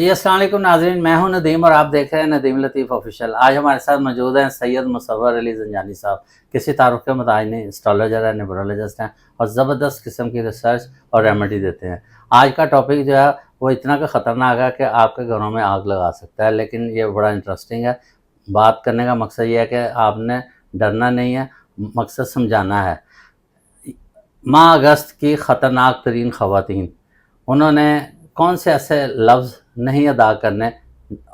جی السلام علیکم ناظرین، میں ہوں ندیم اور آپ دیکھ رہے ہیں ندیم لطیف آفیشیل۔ آج ہمارے ساتھ موجود ہیں سید مصور علی زنجانی صاحب، کسی تعارف کے متعین نہیں، اسٹرالوجر ہیں، نیورولوجسٹ ہیں اور زبردست قسم کی ریسرچ اور ریمیڈی دیتے ہیں۔ آج کا ٹاپک جو ہے وہ اتنا کہ خطرناک ہے کہ آپ کے گھروں میں آگ لگا سکتا ہے، لیکن یہ بڑا انٹرسٹنگ ہے۔ بات کرنے کا مقصد یہ ہے کہ آپ نے ڈرنا نہیں ہے، مقصد سمجھانا ہے۔ ماہ اگست کی خطرناک ترین خواتین، انہوں نے کون سے ایسے لفظ نہیں ادا کرنے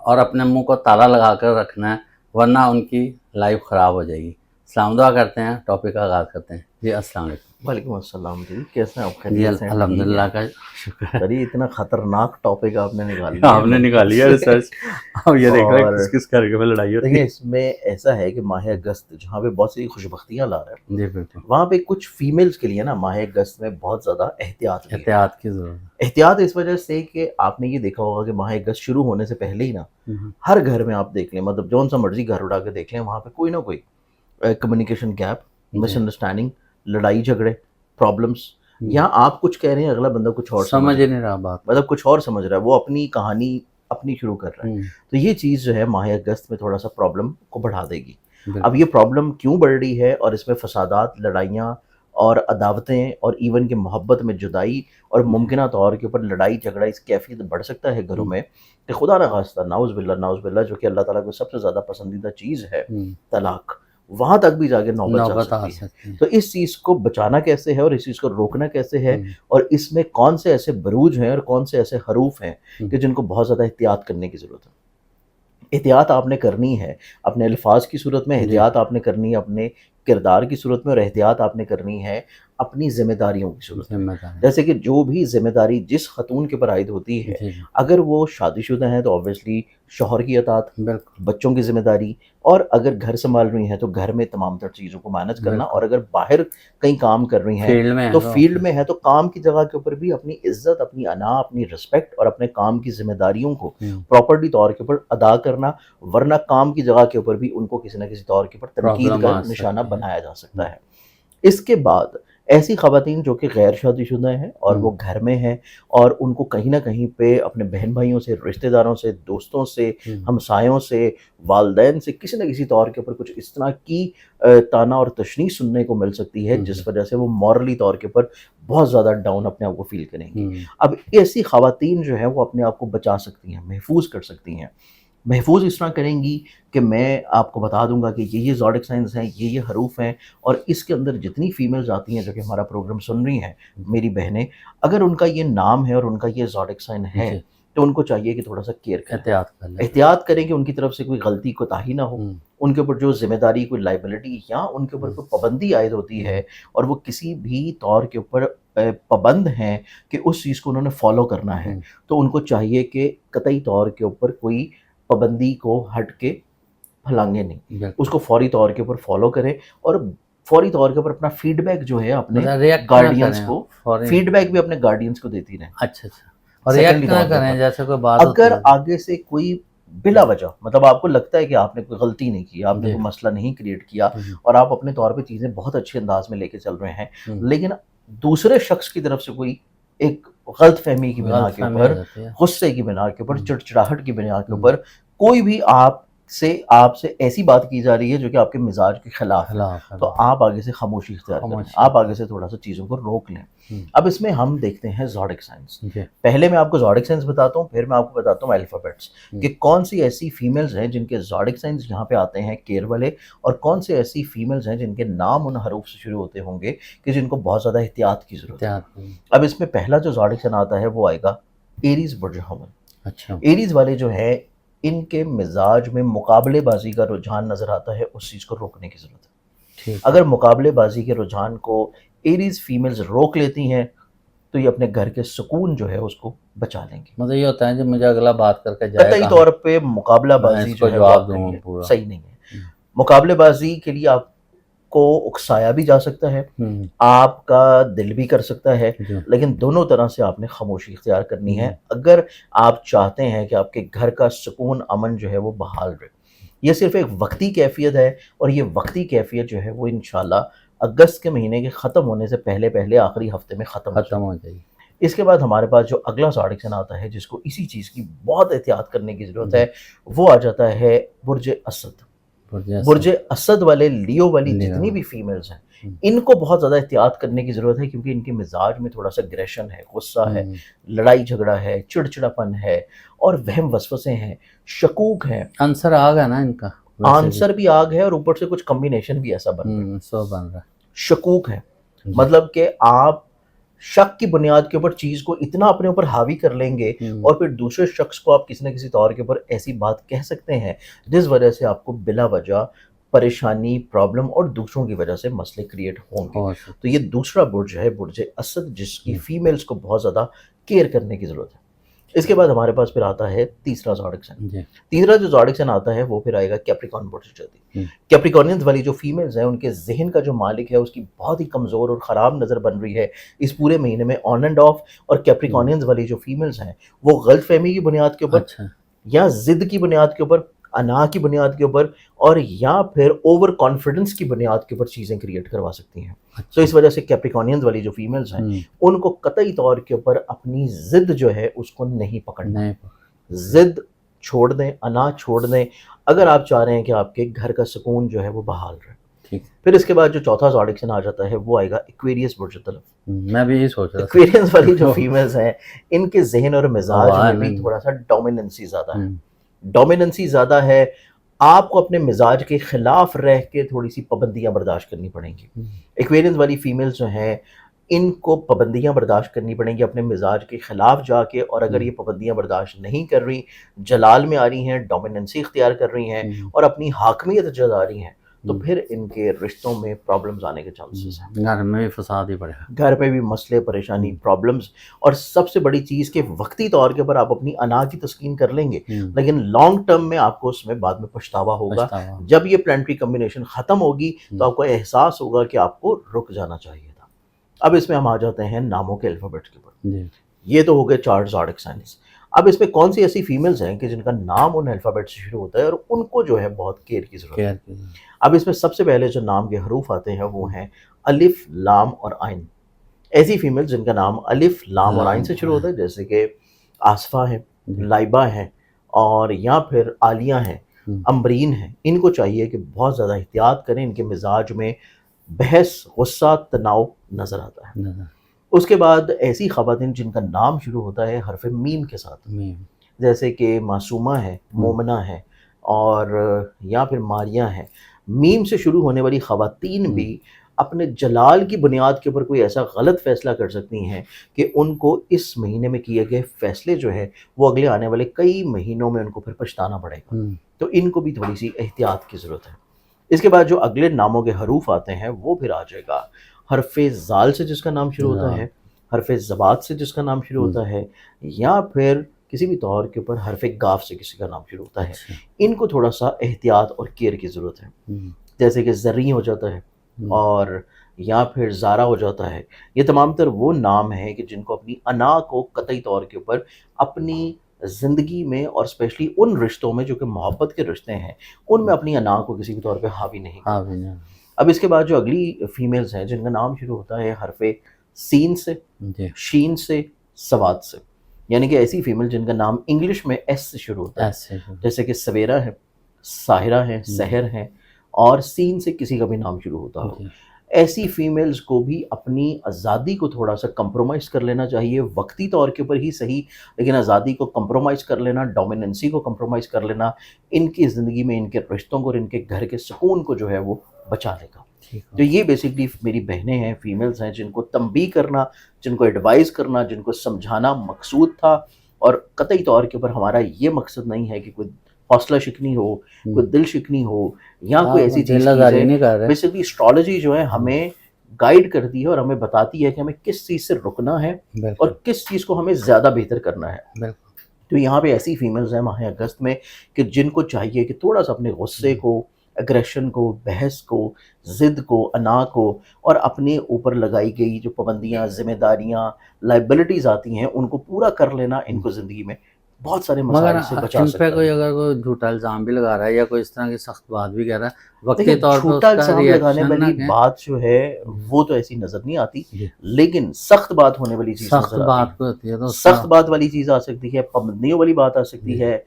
اور اپنے منہ کو تالا لگا کر رکھنا ہے، ورنہ ان کی لائف خراب ہو جائے گی۔ سلام دعا کرتے ہیں، ٹاپک کا آغاز کرتے ہیں۔ جی السلام علیکم۔ وعلیکم السلام جی، کیسے ہیں آپ؟ جی خیریت سے ہیں؟ الحمدللہ کا شکر ہے، ارے اتنا خطرناک ٹاپک آپ نے نکال لیا، آپ نے نکالی ہے ریسرچ۔ اب یہ دیکھ رہے ہیں کس کس کر کے میں لڑائی ہوتی دیکھیں ہے۔ اس میں ایسا ہے کہ ماہ اگست جہاں پہ بہت سی خوشبختیاں لا رہا ہے، جی بالکل، وہاں پہ کچھ فیمیلز کے لیے نا ماہ اگست میں بہت زیادہ احتیاط بھی ہے۔ احتیاط کی ضرورت احتیاط اس وجہ سے کہ آپ نے یہ دیکھا ہوگا کہ ماہ اگست شروع ہونے سے پہلے ہی نا ہے۔ ہر گھر میں آپ دیکھ لیں، مطلب جون سا مرضی گھر اٹھا کے دیکھ لیں، وہاں پہ کوئی نہ کوئی کمیونیکیشن گیپ، مس انڈرسٹینڈنگ، لڑائی جھگڑے، پرابلمس، یا آپ کچھ کہہ رہے ہیں اگلا بندہ کچھ اور سمجھ ہی نہیں رہا بات، مطلب کچھ اور سمجھ رہا ہے، وہ اپنی کہانی اپنی شروع کر رہا ہے۔ تو یہ چیز جو ہے ماہ اگست میں تھوڑا سا پرابلم کو بڑھا دے گی۔ اب یہ پرابلم کیوں بڑھ رہی ہے اور اس میں فسادات، لڑائیاں اور عداوتیں اور ایون کہ محبت میں جدائی اور ممکنہ طور کے اوپر لڑائی جھگڑا اس کیفیت بڑھ سکتا ہے گھروں میں کہ خدا نہ خواستہ نعوذ باللہ جو کہ اللہ تعالیٰ کو سب سے زیادہ پسندیدہ چیز ہے، طلاق، وہاں تک بھی جا کے نوبت آ سکتی ہے۔ تو اس چیز کو بچانا کیسے ہے اور اس چیز کو روکنا کیسے ہے، اور اس میں کون سے ایسے بروج ہیں اور کون سے ایسے حروف ہیں کہ جن کو بہت زیادہ احتیاط کرنے کی ضرورت ہے۔ احتیاط آپ نے کرنی ہے اپنے الفاظ کی صورت میں، احتیاط آپ نے کرنی ہے اپنے کردار کی صورت میں، اور احتیاط آپ نے کرنی ہے اپنی ذمہ داریوں کی صورت میں۔ جیسے کہ جو بھی ذمہ داری جس خاتون کے پر عائد ہوتی ہے، اگر وہ شادی شدہ ہیں تو آبویسلی شوہر کی اطاعت، بچوں کی ذمہ داری، اور اگر گھر سنبھال رہی ہیں تو گھر میں تمام تر چیزوں کو مینج کرنا، اور اگر باہر کہیں کام کر رہی ہیں تو فیلڈ میں ہے تو کام کی جگہ کے اوپر بھی اپنی عزت، اپنی انا، اپنی رسپیکٹ اور اپنے کام کی ذمہ داریوں کو پراپرلی طور کے اوپر ادا کرنا، ورنہ کام کی جگہ کے اوپر بھی ان کو کسی نہ کسی طور کے اوپر تنقید کا نشانہ بنایا جا سکتا ہے۔ اس کے بعد ایسی خواتین جو کہ غیر شادی شدہ ہیں اور وہ گھر میں ہیں اور ان کو کہیں نہ کہیں پہ اپنے بہن بھائیوں سے، رشتہ داروں سے، دوستوں سے، ہمسایوں سے، والدین سے کسی نہ کسی طور کے اوپر کچھ اس طرح کی تانا اور تشنیع سننے کو مل سکتی ہے جس وجہ سے وہ مورلی طور کے اوپر بہت زیادہ ڈاؤن اپنے آپ کو فیل کریں گی۔ اب ایسی خواتین جو ہیں وہ اپنے آپ کو بچا سکتی ہیں، محفوظ کر سکتی ہیں۔ محفوظ اس طرح کریں گی کہ میں آپ کو بتا دوں گا کہ یہ زوڈک سائنز ہیں، یہ حروف ہیں، اور اس کے اندر جتنی فیمیلز آتی ہیں جو کہ ہمارا پروگرام سن رہی ہیں، میری بہنیں، اگر ان کا یہ نام ہے اور ان کا یہ زوڈک سائن ہے تو ان کو چاہیے کہ تھوڑا سا کیئر کریں، احتیاط کریں کہ ان کی طرف سے کوئی غلطی کوتاہی نہ ہو، ان کے اوپر جو ذمہ داری، کوئی لائبلٹی یا ان کے اوپر کوئی پابندی عائد ہوتی ہے اور وہ کسی بھی طور کے اوپر پابند ہیں کہ اس چیز کو انہوں نے فالو کرنا ہے، تو ان کو چاہیے کہ قطعی طور کے اوپر کوئی پابندی کو ہٹ کے پھلانگے نہیں، اس کو فوری طور کے اوپر فالو کریں، اور فوری طور کے اوپر اپنا فیڈ بیک جو ہے اپنے گارڈینز کو، فیڈ بیک بھی اپنے گارڈینز کو دیتی رہیں۔ اچھا اور ریئیکٹ نہ کریں جیسے کوئی بات اگر آگے سے کوئی بلا وجہ، مطلب آپ کو لگتا ہے کہ آپ نے کوئی غلطی نہیں کی، آپ نے کوئی مسئلہ نہیں کریٹ کیا اور آپ اپنے طور پہ چیزیں بہت اچھے انداز میں لے کے چل رہے ہیں، لیکن دوسرے شخص کی طرف سے کوئی ایک غلط فہمی کی بنا کے اوپر، غصے کی بنا کے اوپر، چڑچڑاہٹ کی بنا کے اوپر کوئی بھی آپ سے ایسی بات کی جا رہی ہے جو کہ آپ کے مزاج کے خلاف ہے، تو آپ آگے سے خاموشی اختیار کریں، آپ آگے سے تھوڑا سا چیزوں کو روک لیں۔ اب اس میں ہم دیکھتے ہیں زوڈک سائنس۔ پہلے میں آپ کو زوڈک سائنس بتاتا ہوں، پھر میں آپ کو بتاتا ہوں الفابیٹس، کہ کون سی ایسی فیمیلز ہیں جن کے زوڈک سائنس یہاں پہ آتے ہیں کیئر والے، اور کون سی ایسی فیمیلز ہیں جن کے نام ان حروف سے شروع ہوتے ہوں گے کہ جن کو بہت زیادہ احتیاط کی ضرورت ہے۔ اب اس میں پہلا جو زوڈک سائن آتا ہے وہ آئے گا ایریز برج حمل۔ اچھا، ایریز والے جو ہے ان کے مزاج میں مقابلے بازی کا رجحان نظر آتا ہے، اس چیز کو روکنے کی ضرورت ہے۔ اگر مقابلے بازی کے رجحان کو ایریز فیمیلز روک لیتی ہیں تو یہ اپنے گھر کے سکون جو ہے اس کو بچا لیں گے۔ مطلب یہ ہوتا ہے جو مجھے اگلا بات کر کے جائے، قطعی طور پہ مقابلہ بازی جو ہے جواب دوں پورا صحیح نہیں ہے۔ مقابلے بازی کے لیے آپ کو اکسایا بھی جا سکتا ہے، آپ کا دل بھی کر سکتا ہے، لیکن دونوں طرح سے آپ نے خاموشی اختیار کرنی ہے اگر آپ چاہتے ہیں کہ آپ کے گھر کا سکون، امن جو ہے وہ بحال رہے۔ یہ صرف ایک وقتی کیفیت ہے، اور یہ وقتی کیفیت جو ہے وہ انشاءاللہ اگست کے مہینے کے ختم ہونے سے پہلے آخری ہفتے میں ختم ہو جائے گی۔ اس کے بعد ہمارے پاس جو اگلا زوڈک آتا ہے جس کو اسی چیز کی بہت احتیاط کرنے کی ضرورت ہے، وہ آ جاتا ہے برج اسد۔ برج اسد والے، لیو والی جتنی بھی فیمیلز ہیں، ان کو بہت زیادہ احتیاط کرنے کی ضرورت ہے، کیونکہ ان کے مزاج میں تھوڑا سا اگریشن ہے، غصہ ہے، لڑائی جھگڑا ہے، چڑچڑاپن ہے، اور وہم وسوسے ہیں، شکوک ہیں۔ آنسر آگ ہے نا ان کا، آنسر بھی آگ ہے، اور اوپر سے کچھ کمبینیشن بھی ایسا بن رہا ہے، سو بن رہا ہے۔ شکوک ہے، مطلب کہ آپ شک کی بنیاد کے اوپر چیز کو اتنا اپنے اوپر حاوی کر لیں گے، اور پھر دوسرے شخص کو آپ کسی نہ کسی طور کے اوپر ایسی بات کہہ سکتے ہیں جس وجہ سے آپ کو بلا وجہ پریشانی، پرابلم اور دوسروں کی وجہ سے مسئلے کریٹ ہوں گے۔ تو یہ دوسرا برج ہے، برج اسد، جس کی فیمیلز کو بہت زیادہ کیئر کرنے کی ضرورت ہے۔ اس کے بعد ہمارے پاس پھر آتا ہے تیسرا زوڈک سائن۔ تیسرا جو زوڈک سائن آتا ہے وہ پھر آئے گا کیپریکارن برج۔ کیپریکارنینز والی جو فیمیلز ہیں، ان کے ذہن کا جو مالک ہے اس کی بہت ہی کمزور اور خراب نظر بن رہی ہے اس پورے مہینے میں، آن اینڈ آف۔ اور کیپریکارنینز والی جو فیمیلز ہیں وہ غلط فہمی کی بنیاد کے اوپر، یا ضد کی بنیاد کے اوپر، انا کی بنیاد کے اوپر، اور یا پھر اوور کانفیڈنس کی بنیاد کے اوپر چیزیں کریٹ کروا سکتی ہیں۔ تو اس وجہ سے کیپریکارنینز والی جو فیمیلز ہیں ان کو قطعی طور کے اوپر اپنی ضد جو ہے اس کو نہیں پکڑنا، ضد چھوڑ دیں، انا چھوڑ دیں، اگر آپ چاہ رہے ہیں کہ آپ کے گھر کا سکون جو ہے وہ بحال رہے۔ پھر اس کے بعد جو چوتھا زوڈک سائن آ جاتا ہے وہ آئے گا ایکویریس برج طرف۔ میں بھی یہی سوچ رہا تھا، ایکویرینس والی جو فیمیلز ہیں ان کے ذہن اور مزاج میں بھی تھوڑا سا ڈومیننسی زیادہ ہے، ڈومیننسی زیادہ ہے۔ آپ کو اپنے مزاج کے خلاف رہ کے تھوڑی سی پابندیاں برداشت کرنی پڑیں گی۔ ایکویرینس والی فیمیلز جو ہیں ان کو پابندیاں برداشت کرنی پڑیں گی اپنے مزاج کے خلاف جا کے، اور اگر یہ پابندیاں برداشت نہیں کر رہی، جلال میں آ رہی ہیں، ڈومیننسی اختیار کر رہی ہیں اور اپنی حاکمیت جتا رہی ہیں، تو پھر ان کے رشتوں میں پرابلمز آنے کے چانسز ہیں، گھر میں بھی فساد ہی پڑے گا، گھر پہ بھی مسئلے، پریشانی، پرابلمز۔ اور سب سے بڑی چیز کہ وقتی طور کے اوپر آپ اپنی انا کی تسکین کر لیں گے، لیکن لانگ ٹرم میں آپ کو اس میں بعد میں پچھتاوا ہوگا۔ جب یہ پلانٹری کمبینیشن ختم ہوگی تو آپ کو احساس ہوگا کہ آپ کو رک جانا چاہیے تھا۔ اب اس میں ہم آ جاتے ہیں ناموں کے الفابیٹ کے اوپر۔ یہ تو ہو گئے 4 زوڈک سائنس۔ اب اس میں کون سی ایسی فیمیلز ہیں کہ جن کا نام ان الفابیٹ سے شروع ہوتا ہے اور ان کو جو ہے بہت کیئر کی ضرورت ہے۔ اب اس میں سب سے پہلے جو نام کے حروف آتے ہیں وہ ہیں الف، لام اور عین۔ ایسی فیمیلز جن کا نام الف، لام اور عین سے شروع ہوتا ہے، جیسے کہ آصفہ ہیں، لائبہ ہیں، اور یا پھر عالیہ ہیں، امبرین ہیں، ان کو چاہیے کہ بہت زیادہ احتیاط کریں، ان کے مزاج میں بحث، غصہ، تناؤ نظر آتا ہے۔ اس کے بعد ایسی خواتین جن کا نام شروع ہوتا ہے حرف میم کے ساتھ، جیسے کہ معصومہ ہے، مومنہ ہے، اور یا پھر ماریہ ہیں۔ میم سے شروع ہونے والی خواتین بھی اپنے جلال کی بنیاد کے اوپر کوئی ایسا غلط فیصلہ کر سکتی ہیں کہ ان کو اس مہینے میں کیے گئے فیصلے جو ہے وہ اگلے آنے والے کئی مہینوں میں ان کو پھر پچھتانا پڑے گا، تو ان کو بھی تھوڑی سی احتیاط کی ضرورت ہے۔ اس کے بعد جو اگلے ناموں کے حروف آتے ہیں وہ پھر آ جائے گا حرف زال سے جس کا نام شروع ہوتا ہے، حرف زبات سے جس کا نام شروع ہوتا ہے، یا پھر کسی بھی طور کے اوپر حرف گاف سے کسی کا نام شروع ہوتا ہے۔ ان کو تھوڑا سا احتیاط اور کیئر کی ضرورت ہے، جیسے کہ زریں ہو جاتا ہے، اور یا پھر زارا ہو جاتا ہے۔ یہ تمام تر وہ نام ہیں کہ جن کو اپنی انا کو قطعی طور کے اوپر اپنی زندگی میں، اور اسپیشلی ان رشتوں میں جو کہ محبت کے رشتے ہیں، ان میں اپنی انا کو کسی بھی طور پہ حاوی نہیں کرنا۔ اب اس کے بعد جو اگلی فیمیلز ہیں جن کا نام شروع ہوتا ہے حرف سین سے، شین سے، سواد سے، یعنی کہ ایسی فیمیل جن کا نام انگلش میں ایس سے شروع ہوتا ہے، جیسے کہ سویرا ہے، ساحرہ ہیں، سحر ہیں، اور سین سے کسی کا بھی نام شروع ہوتا ہو۔ ایسی فیمیلز کو بھی اپنی آزادی کو تھوڑا سا کمپرومائز کر لینا چاہیے، وقتی طور کے اوپر ہی صحیح، لیکن آزادی کو کمپرومائز کر لینا، ڈومیننسی کو کمپرومائز کر لینا، ان کی زندگی میں ان کے رشتوں کو اور ان کے گھر کے سکون کو جو ہے وہ بچا لے گا۔ تو یہ بیسکلی میری بہنیں ہیں، فیمیلز ہیں جن کو تنبیہ کرنا، جن کو ایڈوائز کرنا، جن کو سمجھانا مقصود تھا، اور قطعی طور کے اوپر ہمارا یہ مقصد نہیں ہے کہ کوئی حوصلہ شکنی ہو، کوئی دل شکنی ہو، یا کوئی ایسی چیز کی جائے۔ بیسکلی اسٹرالوجی جو ہے ہمیں گائیڈ کرتی ہے اور ہمیں بتاتی ہے کہ ہمیں کس چیز سے رکنا ہے اور کس چیز کو ہمیں زیادہ بہتر کرنا ہے۔ تو یہاں پہ ایسی فیمیلز ہیں ماہ اگست میں کہ جن کو چاہیے کہ تھوڑا سا اپنے غصے کو، اگریشن کو، بحث کو، ضد کو، انا کو، اور اپنے اوپر لگائی گئی جو پابندیاں، ذمہ داریاں، لائبلٹیز آتی ہیں ان کو پورا کر لینا ان کو زندگی میں بہت سارے مگر مسائل سے بچا ان سکتا پہ ہے. کوئی اگر کوئی جھوٹا الزام بھی لگا رہا ہے یا کوئی اس طرح کی سخت بات بھی کہہ رہا ہے، وقتی دیکھیں طور پہ جھوٹا اس کا الزام لگانے ریئیکشن نہ والی کہ بات جو ہے وہ تو ایسی نظر نہیں آتی، جی لیکن سخت بات ہونے والی چیز سخت نظر آتی بات ہے. کو ہوتی ہے تو اس کا سخت بات والی چیز آ سکتی ہے، پابندیوں والی بات آ سکتی ہے،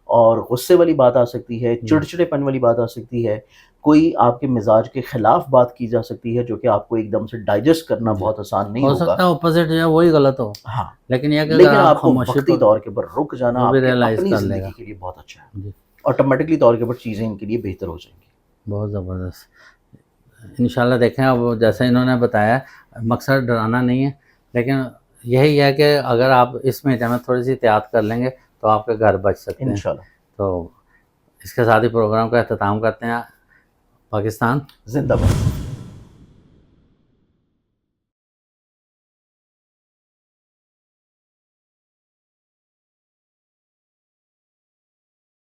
اور غصے والی بات آ سکتی ہے، چڑچڑے پن والی بات آ سکتی ہے، کوئی آپ کے مزاج کے خلاف بات کی جا سکتی ہے جو کہ آپ کو ایک دم سے ڈائجسٹ کرنا بہت آسان نہیں ہو ہوگا. سکتا ہے اپوزٹ جو ہے وہی غلط ہو، ہاں، لیکن یہ کہ اگر لیکن آپ کو خاموشی وقتی پر طور کے اوپر رک جانا وہ بھی آپ کے ریئلائز اپنی کر لے گا. زندگی کے لیے بہت اچھا ہے، جی آٹومیٹکلی طور کے اوپر چیزیں ان کے لیے بہتر ہو جائیں گی. بہت زبردست. انشاءاللہ دیکھیں اب جیسے انہوں نے بتایا مقصد ڈرانا نہیں ہے، لیکن یہی ہے کہ اگر آپ اس میٹر میں تھوڑی سی احتیاط کر لیں گے تو آپ کے گھر بچ سکتے ہیں. انشاءاللہ. تو اس کے ساتھ ہی پروگرام کا اختتام کرتے ہیں. پاکستان زندہ باد.